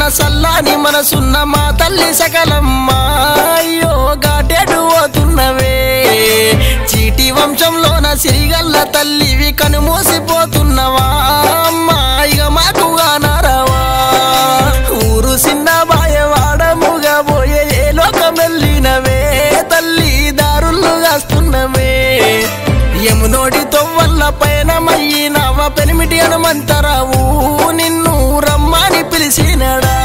కన్న సల్లాని మనసున్న మా తల్లి సకలమ్మ అయ్యో గాటేడు పోతున్నవే చీటి వంశంలోన సిరిగల్ల తల్లివి కనుమూసిపోతున్నవా అమ్మా ఇక మాకుగా నరవా ఊరు చిన్న బాయవాడముగా పోయే ఏ లోకమెల్లినవే తల్లి దారులు కాస్తున్నవే యమునోడి తొవ్వల్ల పయనమయ్యినవ పెనిమిటి హనుమంతరావు నిన్ను రమ్మని పిలిచినడా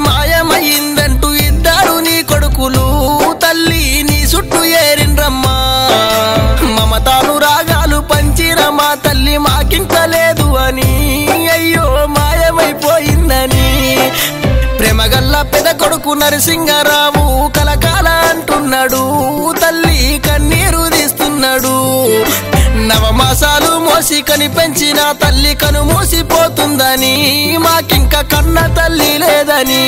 మాయమైందంటూ ఇద్దరు నీ కొడుకులు తల్లి నీ చుట్టూ ఏరిండ్రమ్మా మమతాను రాగాలు పంచిన మా తల్లి మాకింక లేదు అని అయ్యో మాయమైపోయిందని ప్రేమగల్ల పెద కొడుకు నరసింగరావు కలకాల అంటున్నాడు తల్లి కన్నీరు తీస్తున్నాడు నవమాసాలు మోసి కని పెంచిన తల్లి కను మూసిపోతుందని మాకింక కన్న తల్లి లేదని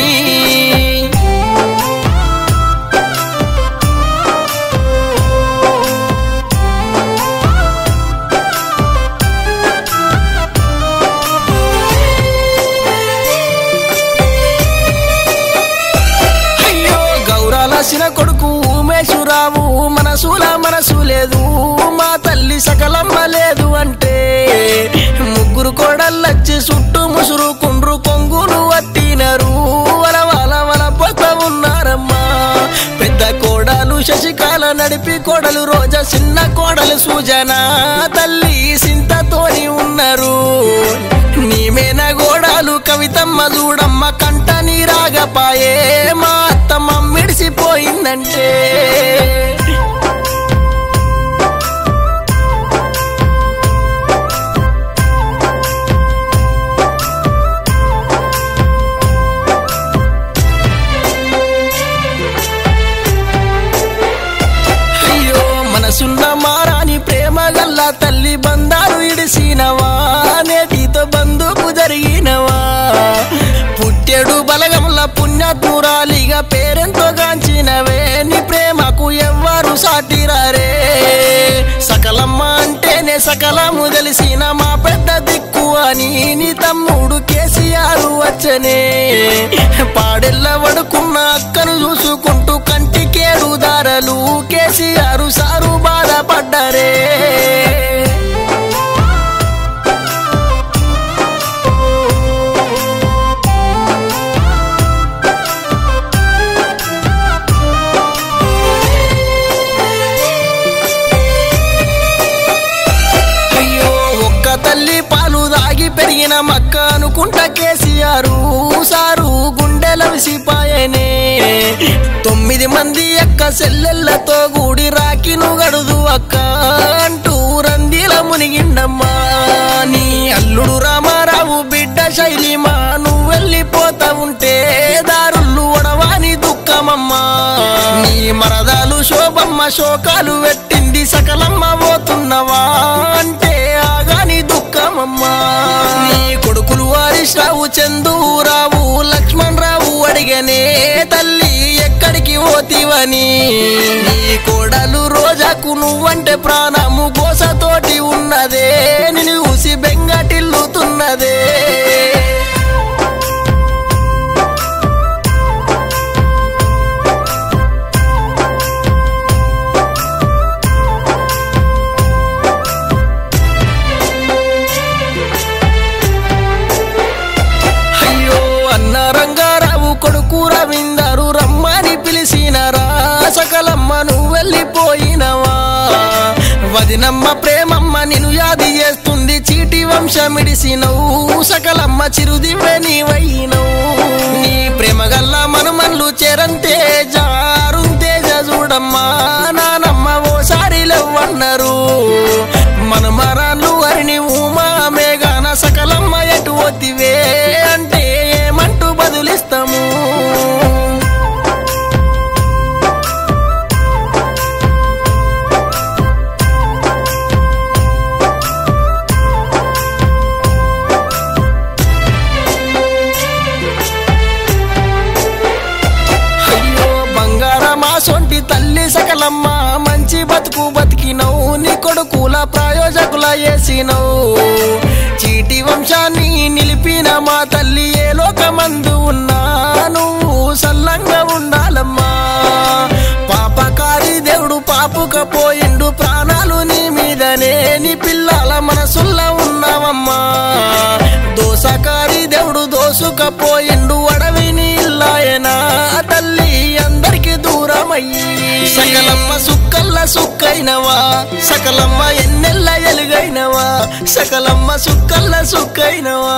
అయ్యో గౌరాలసిన కొడుకు ఉమేశురావు మనసు లేదు మా తల్లి సకలమ్మ లేదు అంటే ముగ్గురు కోడళ్ళొచ్చి చుట్టూ ముసురు కుండ్రు కొంగులు వట్టినరు వల పోతా ఉన్నారమ్మా పెద్ద కోడలు శశికాల నడిపి కోడలు రోజా చిన్న కోడలు సుజన తల్లి సింతతోని ఉన్నారు నీమేన గోడాలు కవితమ్మ చూడమ్మ కంట నీరాగపాయే మా అత్తమ్మ మిడిసిపోయిందంటే మనసున్న మారాని ప్రేమ గల్ల తల్లి బంధాలు ఇడిసినవా నేటితో బంధుకు జరిగినవా పుట్టెడు బలగముల పుణ్యాత్మురాలిగా పేరెంతో గాంచినవే నీ ప్రేమకు ఎవ్వరు సాటిరారే సకలమ్మ అంటేనే సకలము తెలిసిన మా పెద్ద దిక్కు అని నీ తమ్ముడు కేసీఆర్ వచ్చనే పాడెల్ల వడుకున్న అక్కను చూసుకుంటూ కంటికేడు దారలు కేసీఆర్ సారు బాధపడ్డారే అయ్యో ఒక్క తల్లి పాలు దాగి పెరిగిన మక్క అనుకుంట కేసీఆర్ సారు గుండెల విసిపాయనే 9 మంది అక్క సెల్లెళ్లతో కూడి రాకిను గడుదు అక్క అంటూ రందిల మునిగిండమ్మా నీ అల్లుడు రామారావు బిడ్డ శైలిమా నువ్వు వెళ్ళిపోతా ఉంటే దారుళ్ళు ఒడవాని దుఃఖమమ్మా నీ మరదాలు శోభమ్మ శోకాలు పెట్టింది సకలమ్మ పోతున్నవా అంటే ఆగాని దుఃఖమమ్మా నీ కొడుకులు హరీష్ రావు చందూరావు లక్ష్మణ్ రావు అడిగనే తల్లి ఎక్కడికి పోతివని నీ కోడలు రోజాకు నువ్వంటే ప్రాణము గోసతోటి ఉన్నదే నిన్ను చూసి బెంగటిల్లుతున్నదే కొడుకు రవీందరు రమ్మని పిలిచినరా సకలమ్మ నువ్వు వెళ్ళిపోయినవా వదినమ్మ ప్రేమమ్మ నిన్ను యాది చేస్తుంది చీటి వంశమిడిసినవు సకలమ్మ చిరుదివ్వె నీవైనవు నీ ప్రేమగల్ల మనుమన్లు చెరంతేజ అరుంతేజ చూడమ్మా నానమ్మ ఓసారి లేవన్నారు మనమరాళ్ళు అరిని ఉమా మేఘాన సకలమ్మ ఎటు వతివే అంటే ఏమంటూ బదులిస్తాము సకలమ్మ మంచి బతుకు బతికినవు నీ కొడుకుల ప్రయోజకుల చేసినవు చీటి వంశాన్ని నిలిపిన మా తల్లి ఏ లోకమందు ఉన్నా నువ్వు సల్లంగా ఉండాలమ్మా పాపకారి దేవుడు పాపుకపోయిండు ప్రాణాలు నీ మీదనే నీ పిల్లల మనసుల్లో ఉన్నావమ్మా దోసకారి దేవుడు దోసుకపోయిండు అడవిని ఇల్లాయనా తల్లి అందరికి దూరమయ్యి సకలమ్మ సుక్కల్ల సుక్కైనవా సకలమ్మ ఎన్నెల్ల ఎలుగైనవా సకలమ్మ సుక్కల్ల సుక్కైనవా